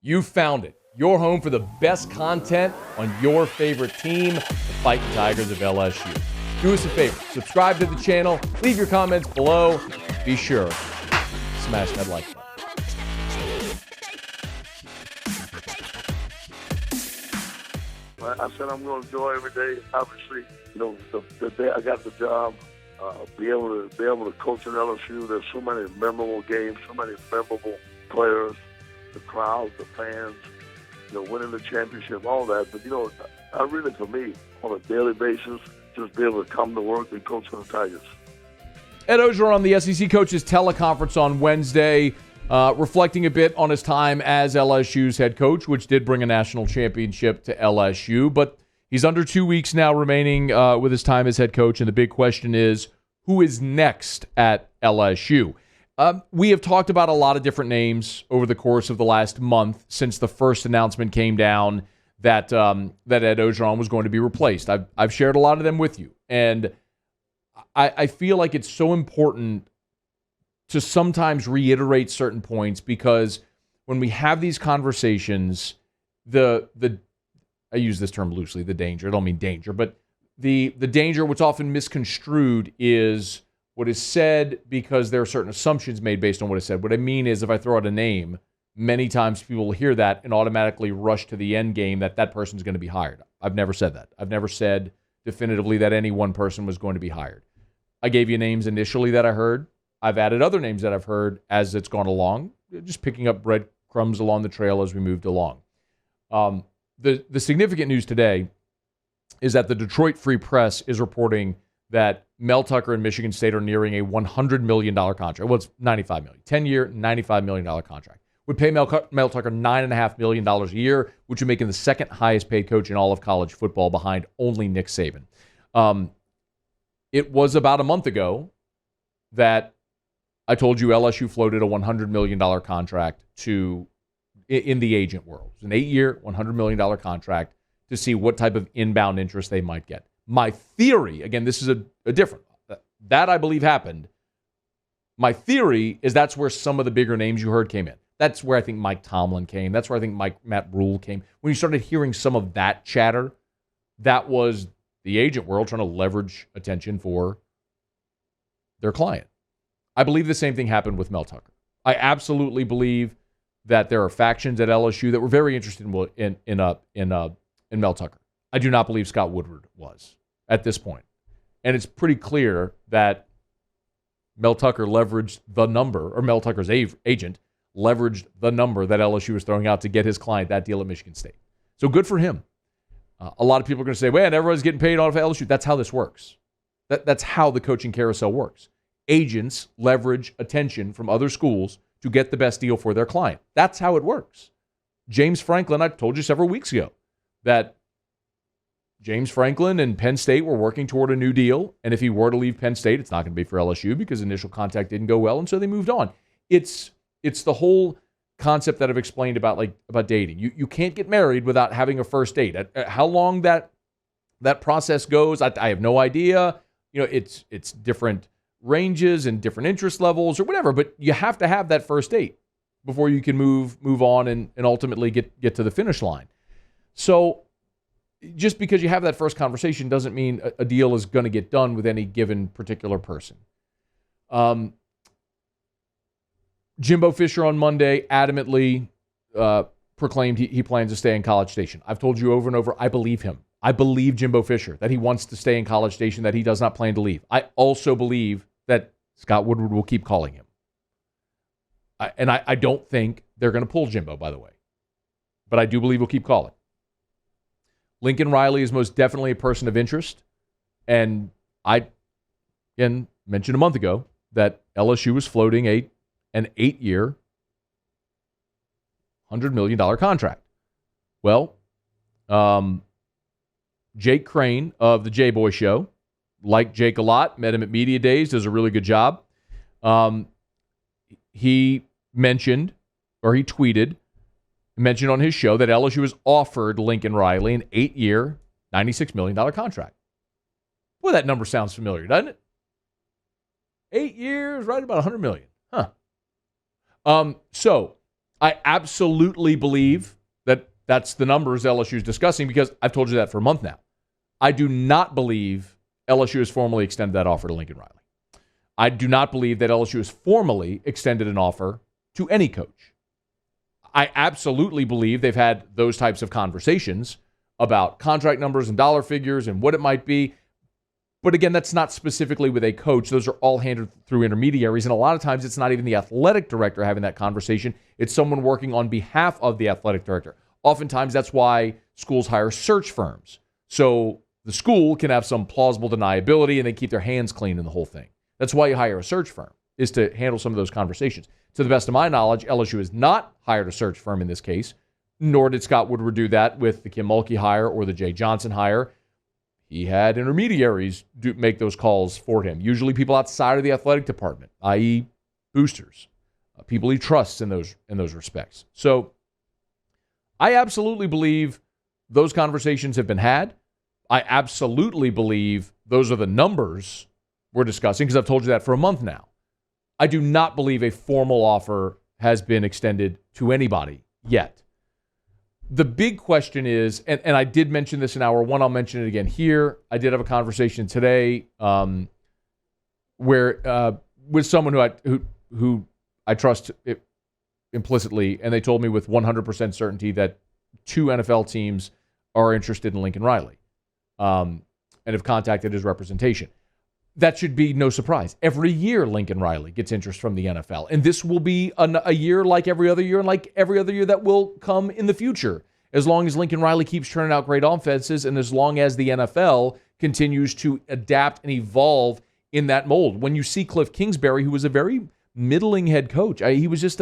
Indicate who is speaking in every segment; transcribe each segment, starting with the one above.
Speaker 1: You found it. Your home for the best content on your favorite team, the Fighting Tigers of LSU. Do us a favor. Subscribe to the channel. Leave your comments below. Be sure to smash that like button.
Speaker 2: I said I'm going to enjoy every day. Obviously, the day I got the job, be able to coach at LSU. There's so many memorable games, so many memorable players, the crowd, the fans, winning the championship, all that. But I really, for me, on a daily basis, just be able to come to work and coach for the Tigers.
Speaker 1: Ed Orgeron on the SEC Coaches Teleconference on Wednesday, reflecting a bit on his time as LSU's head coach, which did bring a national championship to LSU. But he's under 2 weeks now remaining with his time as head coach, and the big question is, who is next at LSU? We have talked about a lot of different names over the course of the last month since the first announcement came down that Ed Orgeron was going to be replaced. I've shared a lot of them with you, and I feel like it's so important to sometimes reiterate certain points, because when we have these conversations, I use this term loosely, the danger. I don't mean danger, but the danger, what's often misconstrued, is what is said because there are certain assumptions made based on what is said. What I mean is, if I throw out a name, many times people will hear that and automatically rush to the end game that person's going to be hired. I've never said that. I've never said definitively that any one person was going to be hired. I gave you names initially that I heard. I've added other names that I've heard as it's gone along, just picking up breadcrumbs along the trail as we moved along. The significant news today is that the Detroit Free Press is reporting that Mel Tucker and Michigan State are nearing a $100 million contract. Well, it's $95 million. 10-year, $95 million contract. Would pay Mel Tucker $9.5 million a year, which would make him the second highest paid coach in all of college football, behind only Nick Saban. It was about a month ago that I told you LSU floated a $100 million contract in the agent world. It's an 8-year, $100 million contract to see what type of inbound interest they might get. My theory, again, this is a different, that I believe happened. My theory is that's where some of the bigger names you heard came in. That's where I think Mike Tomlin came. That's where I think Matt Rule came. When you started hearing some of that chatter, that was the agent world trying to leverage attention for their client. I believe the same thing happened with Mel Tucker. I absolutely believe that there are factions at LSU that were very interested in Mel Tucker. I do not believe Scott Woodward was at this point. And it's pretty clear that Mel Tucker leveraged the number, or Mel Tucker's agent leveraged the number that LSU was throwing out to get his client that deal at Michigan State. So good for him. A lot of people are going to say, man, everyone's getting paid off LSU. That's how this works. That's how the coaching carousel works. Agents leverage attention from other schools to get the best deal for their client. That's how it works. James Franklin, I told you several weeks ago that James Franklin and Penn State were working toward a new deal, and if he were to leave Penn State, it's not going to be for LSU because initial contact didn't go well, and so they moved on. It's the whole concept that I've explained about dating. You can't get married without having a first date. How long that process goes, I have no idea. It's different ranges and different interest levels or whatever, but you have to have that first date before you can move on and ultimately get to the finish line. So just because you have that first conversation doesn't mean a deal is going to get done with any given particular person. Jimbo Fisher on Monday adamantly proclaimed he plans to stay in College Station. I've told you over and over, I believe him. I believe Jimbo Fisher, that he wants to stay in College Station, that he does not plan to leave. I also believe that Scott Woodward will keep calling him. I don't think they're going to pull Jimbo, by the way. But I do believe he'll keep calling. Lincoln Riley is most definitely a person of interest. And I, again, mentioned a month ago that LSU was floating an 8-year, $100 million contract. Well, Jake Crane of the J-Boy Show, liked Jake a lot, met him at Media Days, does a really good job. He mentioned, or he tweeted, mentioned on his show that LSU has offered Lincoln Riley an 8-year, $96 million contract. Boy, that number sounds familiar, doesn't it? 8 years, right about $100 million. Huh. So I absolutely believe that that's the numbers LSU is discussing because I've told you that for a month now. I do not believe LSU has formally extended that offer to Lincoln Riley. I do not believe that LSU has formally extended an offer to any coach. I absolutely believe they've had those types of conversations about contract numbers and dollar figures and what it might be. But again, that's not specifically with a coach. Those are all handled through intermediaries. And a lot of times it's not even the athletic director having that conversation. It's someone working on behalf of the athletic director. Oftentimes that's why schools hire search firms. So the school can have some plausible deniability and they keep their hands clean in the whole thing. That's why you hire a search firm, is to handle some of those conversations. To the best of my knowledge, LSU has not hired a search firm in this case, nor did Scott Woodward do that with the Kim Mulkey hire or the Jay Johnson hire. He had intermediaries make those calls for him, usually people outside of the athletic department, i.e. boosters, people he trusts in those respects. So I absolutely believe those conversations have been had. I absolutely believe those are the numbers we're discussing because I've told you that for a month now. I do not believe a formal offer has been extended to anybody yet. The big question is, and I did mention this in hour one, I'll mention it again here. I did have a conversation today where with someone who I trust implicitly, and they told me with 100% certainty that 2 NFL teams are interested in Lincoln Riley and have contacted his representation. That should be no surprise. Every year, Lincoln Riley gets interest from the NFL. And this will be a year like every other year and like every other year that will come in the future. As long as Lincoln Riley keeps turning out great offenses and as long as the NFL continues to adapt and evolve in that mold. When you see Cliff Kingsbury, who was a very middling head coach, he was just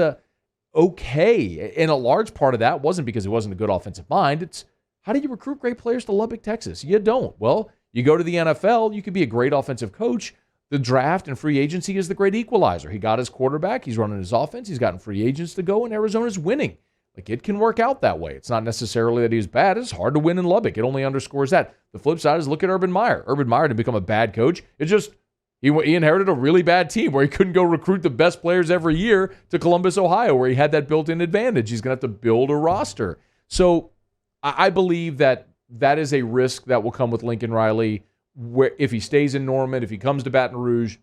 Speaker 1: okay. And a large part of that wasn't because he wasn't a good offensive mind. It's how do you recruit great players to Lubbock, Texas? You don't. Well, you go to the NFL, you could be a great offensive coach. The draft and free agency is the great equalizer. He got his quarterback. He's running his offense. He's gotten free agents to go, and Arizona's winning. Like, it can work out that way. It's not necessarily that he's bad. It's hard to win in Lubbock. It only underscores that. The flip side is look at Urban Meyer. Urban Meyer didn't become a bad coach. It's just he inherited a really bad team where he couldn't go recruit the best players every year to Columbus, Ohio, where he had that built-in advantage. He's going to have to build a roster. So I believe that is a risk that will come with Lincoln Riley where if he stays in Norman, if he comes to Baton Rouge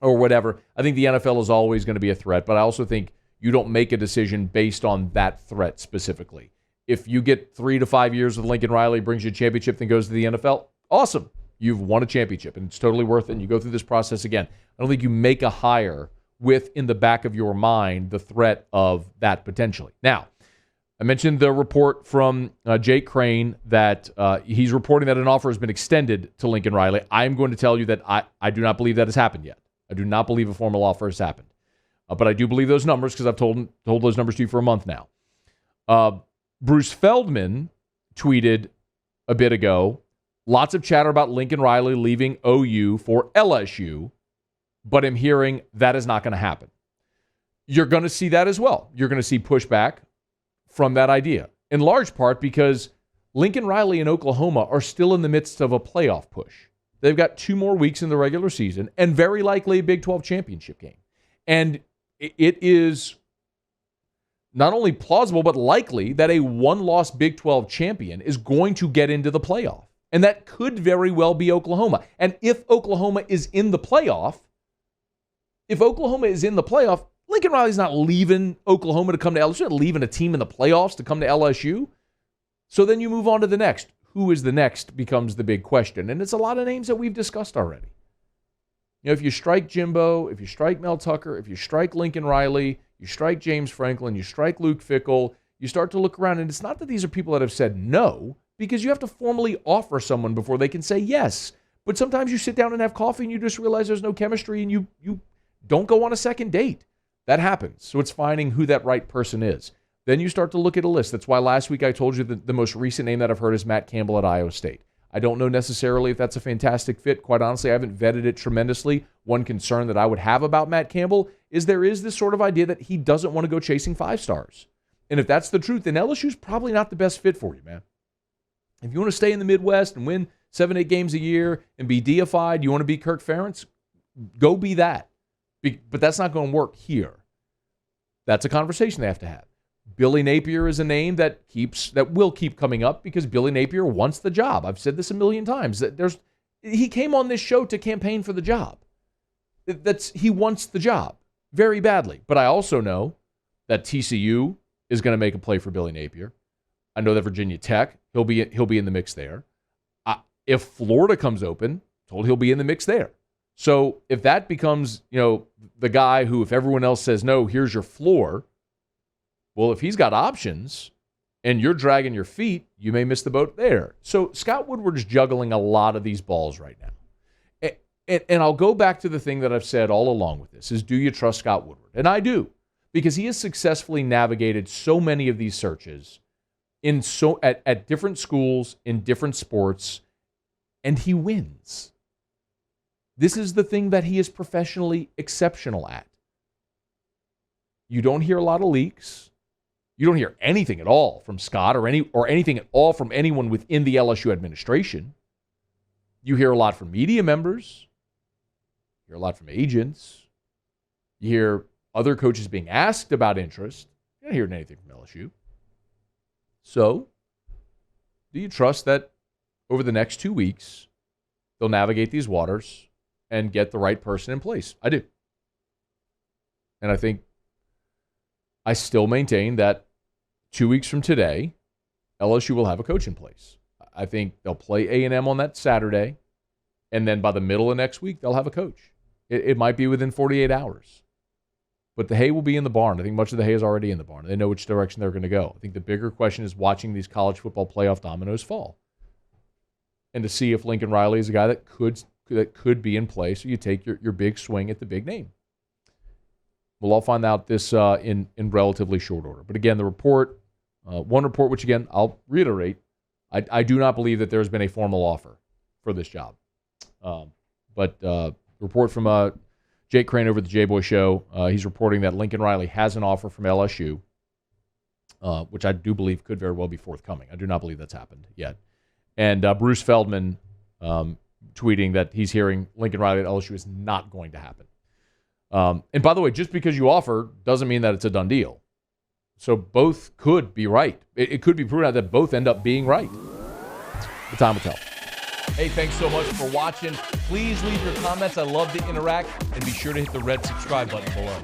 Speaker 1: or whatever. I think the NFL is always going to be a threat, but I also think you don't make a decision based on that threat specifically. If you get 3 to 5 years with Lincoln Riley, brings you a championship, then goes to the NFL, awesome. You've won a championship, and it's totally worth it, and you go through this process again. I don't think you make a hire with, in the back of your mind, the threat of that potentially. Now, I mentioned the report from Jake Crane that he's reporting that an offer has been extended to Lincoln Riley. I'm going to tell you that I do not believe that has happened yet. I do not believe a formal offer has happened. But I do believe those numbers because I've told those numbers to you for a month now. Bruce Feldman tweeted a bit ago, lots of chatter about Lincoln Riley leaving OU for LSU, but I'm hearing that is not going to happen. You're going to see that as well. You're going to see pushback from that idea, in large part because Lincoln Riley and Oklahoma are still in the midst of a playoff push. They've got 2 more weeks in the regular season and very likely a Big 12 championship game. And it is not only plausible, but likely that a one-loss Big 12 champion is going to get into the playoff. And that could very well be Oklahoma. And if Oklahoma is in the playoff, Lincoln Riley's not leaving Oklahoma to come to LSU, not leaving a team in the playoffs to come to LSU. So then you move on to the next. Who is the next becomes the big question. And it's a lot of names that we've discussed already. You know, if you strike Jimbo, if you strike Mel Tucker, if you strike Lincoln Riley, you strike James Franklin, you strike Luke Fickell, you start to look around, and it's not that these are people that have said no, because you have to formally offer someone before they can say yes. But sometimes you sit down and have coffee and you just realize there's no chemistry and you don't go on a second date. That happens. So it's finding who that right person is. Then you start to look at a list. That's why last week I told you that the most recent name that I've heard is Matt Campbell at Iowa State. I don't know necessarily if that's a fantastic fit. Quite honestly, I haven't vetted it tremendously. One concern that I would have about Matt Campbell is there is this sort of idea that he doesn't want to go chasing 5 stars. And if that's the truth, then LSU's probably not the best fit for you, man. If you want to stay in the Midwest and win 7-8 games a year and be deified, you want to be Kirk Ferentz, go be that. But that's not going to work here. That's a conversation they have to have. Billy Napier is a name that will keep coming up because Billy Napier wants the job. I've said this a million times. He came on this show to campaign for the job. He wants the job very badly. But I also know that TCU is going to make a play for Billy Napier. I know that Virginia Tech, he'll be in the mix there. If Florida comes open, told he'll be in the mix there. So if that becomes, the guy who, if everyone else says no, here's your floor. Well, if he's got options and you're dragging your feet, you may miss the boat there. So Scott Woodward's juggling a lot of these balls right now. And I'll go back to the thing that I've said all along with this is, do you trust Scott Woodward? And I do, because he has successfully navigated so many of these searches at different schools, in different sports, and he wins. This is the thing that he is professionally exceptional at. You don't hear a lot of leaks. You don't hear anything at all from Scott or anything at all from anyone within the LSU administration. You hear a lot from media members. You hear a lot from agents. You hear other coaches being asked about interest. You're not hearing anything from LSU. So, do you trust that over the next 2 weeks, they'll navigate these waters and get the right person in place? I do. And I still maintain that 2 weeks from today, LSU will have a coach in place. I think they'll play A&M on that Saturday, and then by the middle of next week, they'll have a coach. It might be within 48 hours. But the hay will be in the barn. I think much of the hay is already in the barn. They know which direction they're going to go. I think the bigger question is watching these college football playoff dominoes fall, and to see if Lincoln Riley is a guy that could be in place. So you take your big swing at the big name. We'll all find out this in relatively short order. But again, the report, one report, which again, I'll reiterate, I do not believe that there's been a formal offer for this job. But the report from Jake Crane over at the J-Boy Show, he's reporting that Lincoln Riley has an offer from LSU, which I do believe could very well be forthcoming. I do not believe that's happened yet. And Bruce Feldman tweeting that he's hearing Lincoln Riley at LSU is not going to happen. And by the way, just because you offer doesn't mean that it's a done deal. So both could be right. It could be proven out that both end up being right. The time will tell. Hey, thanks so much for watching. Please leave your comments. I love to interact. And be sure to hit the red subscribe button below.